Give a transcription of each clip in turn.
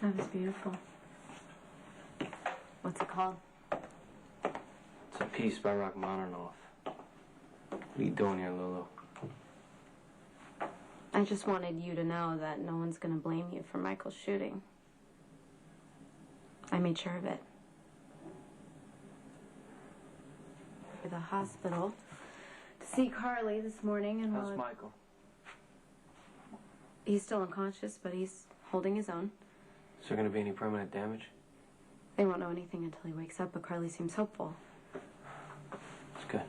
That was beautiful. What's it called? It's a piece by Rachmaninoff. What are you doing here, Lulu? I just wanted you to know that no one's going to blame you for Michael's shooting. I made sure of it. To the hospital to see Carly this morning, and how's Michael? He's still unconscious, but he's holding his own. Is there going to be any permanent damage? They won't know anything until he wakes up, but Carly seems hopeful. That's good.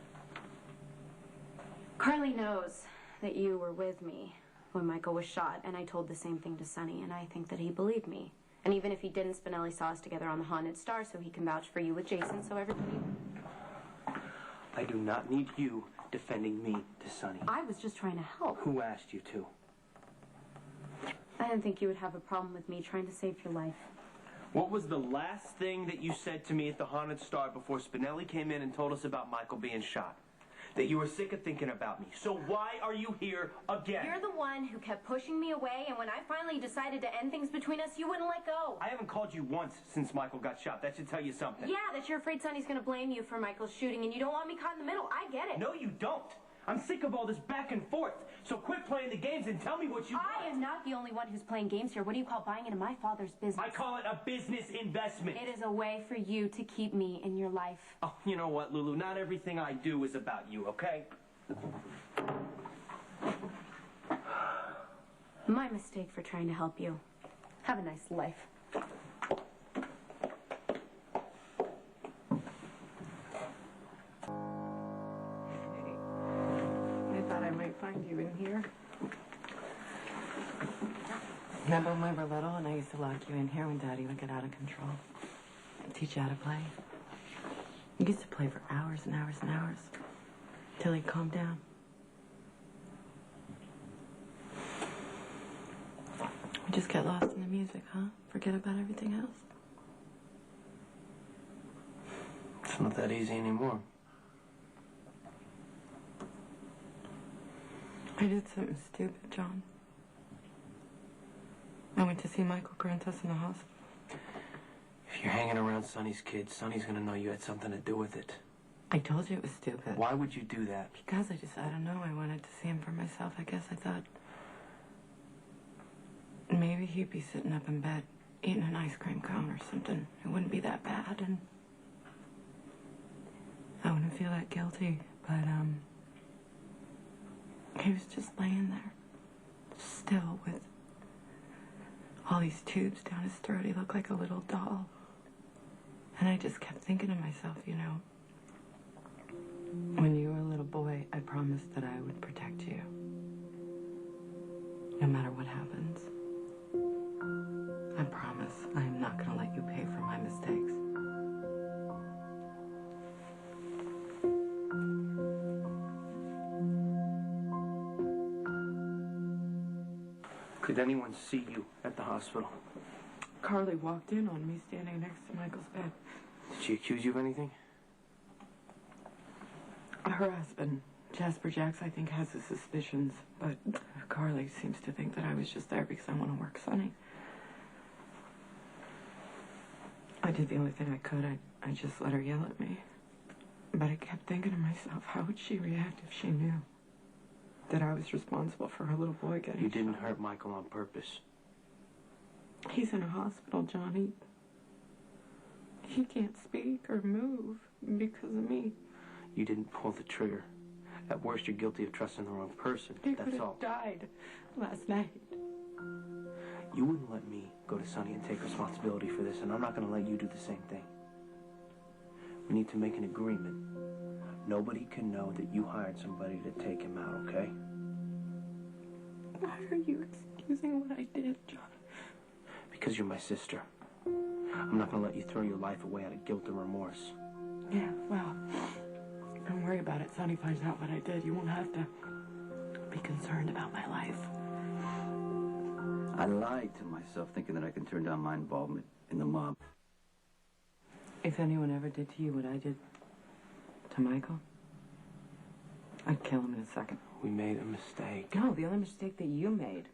Carly knows that you were with me when Michael was shot, and I told the same thing to Sonny, and I think that he believed me. And even if he didn't, Spinelli saw us together on the Haunted Star, so he can vouch for you with Jason, so everybody... I do not need you defending me to Sonny. I was just trying to help. Who asked you to? I didn't think you would have a problem with me trying to save your life. What was the last thing that you said to me at the Haunted Star before Spinelli came in and told us about Michael being shot? That you were sick of thinking about me. So why are you here again? You're the one who kept pushing me away, and when I finally decided to end things between us, you wouldn't let go. I haven't called you once since Michael got shot. That should tell you something. Yeah, that you're afraid Sonny's gonna blame you for Michael's shooting, and you don't want me caught in the middle. I get it. No, you don't. I'm sick of all this back and forth. So quit playing the games and tell me what you want. I am not the only one who's playing games here. What do you call buying into my father's business? I call it a business investment. It is a way for you to keep me in your life. Oh, you know what, Lulu? Not everything I do is about you, okay? My mistake for trying to help you. Have a nice life. I thought I might find you in here. Remember when we were little and I used to lock you in here when Daddy would get out of control? Teach you how to play? You used to play for hours and hours and hours. Till he'd calm down. We just get lost in the music, huh? Forget about everything else. It's not that easy anymore. I did something stupid, John. I went to see Michael Grantus in the hospital. If you're hanging around Sonny's kids, Sonny's gonna know you had something to do with it. I told you it was stupid. Why would you do that? Because I don't know, I wanted to see him for myself. I guess I thought maybe he'd be sitting up in bed eating an ice cream cone or something. It wouldn't be that bad, and I wouldn't feel that guilty. But, he was just laying there, still, with all these tubes down his throat. He looked like a little doll. And I just kept thinking to myself, you know, when you were a little boy, I promised that I would protect you. No matter what happens. I promise I am not going to let you pay for my mistakes. Did anyone see you at the hospital? Carly walked in on me standing next to Michael's bed. Did she accuse you of anything? Her husband, Jasper Jacks, I think, has his suspicions, but Carly seems to think that I was just there because I want to work Sonny. I did the only thing I could. I just let her yell at me. But I kept thinking to myself, how would she react if she knew that I was responsible for her little boy getting You didn't shot? hurt Michael on purpose. He's in a hospital, Johnny. He can't speak or move because of me. You didn't pull the trigger. At worst, you're guilty of trusting the wrong person. He could That's have all. died last night. You wouldn't let me go to Sonny and take responsibility for this, and I'm not going to let you do the same thing. We need to make an agreement. Nobody can know that you hired somebody to take him out, okay? Why are you excusing what I did, John? Because you're my sister. I'm not going to let you throw your life away out of guilt or remorse. Yeah, well, don't worry about it. Sonny finds out what I did. You won't have to be concerned about my life. I lied to myself thinking that I can turn down my involvement in the mob. If anyone ever did to you what I did to Michael, I'd kill him in a second. We made a mistake. No, the only mistake that you made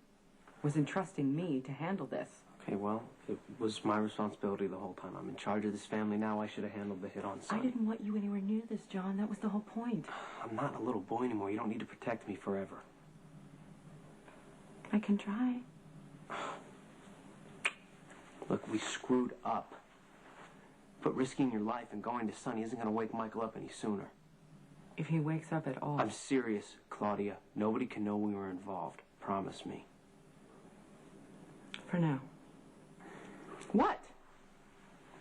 was entrusting me to handle this. Okay, well, it was my responsibility the whole time. I'm in charge of this family now. I should have handled the hit on Sonny. I didn't want you anywhere near this, John. That was the whole point. I'm not a little boy anymore. You don't need to protect me forever. I can try. Look, we screwed up. But risking your life and going to Sonny isn't going to wake Michael up any sooner. If he wakes up at all. I'm serious, Claudia. Nobody can know we were involved. Promise me. For now. What?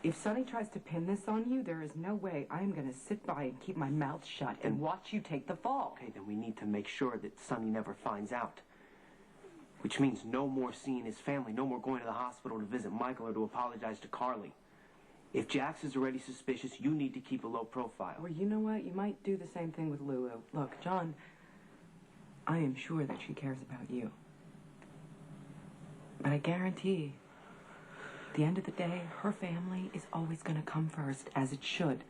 If Sonny tries to pin this on you, there is no way I'm going to sit by and keep my mouth shut and watch you take the fall. Okay, then we need to make sure that Sonny never finds out. Which means no more seeing his family, no more going to the hospital to visit Michael or to apologize to Carly. If Jax is already suspicious, you need to keep a low profile. Well, you know what? You might do the same thing with Lulu. Look, John, I am sure that she cares about you. But I guarantee, at the end of the day, her family is always going to come first, as it should.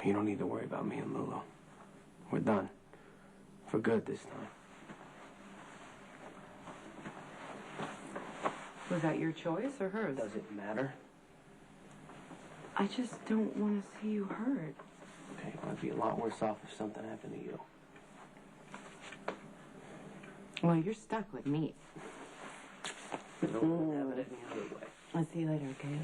You don't need to worry about me and Lulu. We're done. For good this time. Was that your choice or hers? Does it matter? I just don't want to see you hurt. Okay, I'd be a lot worse off if something happened to you. Well, you're stuck with me. No, wouldn't have it any other way. I'll see you later, okay?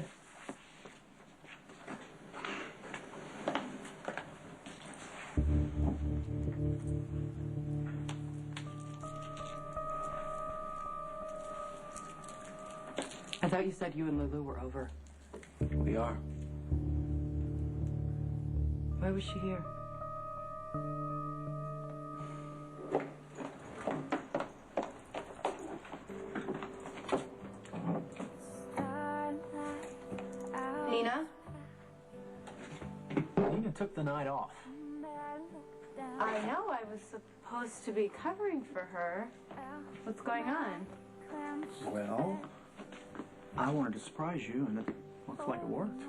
I thought you said you and Lulu were over. We are. Why was she here? Nina? Nina took the night off. I know, I was supposed to be covering for her. What's going on? Well, I wanted to surprise you, and it looks like it worked.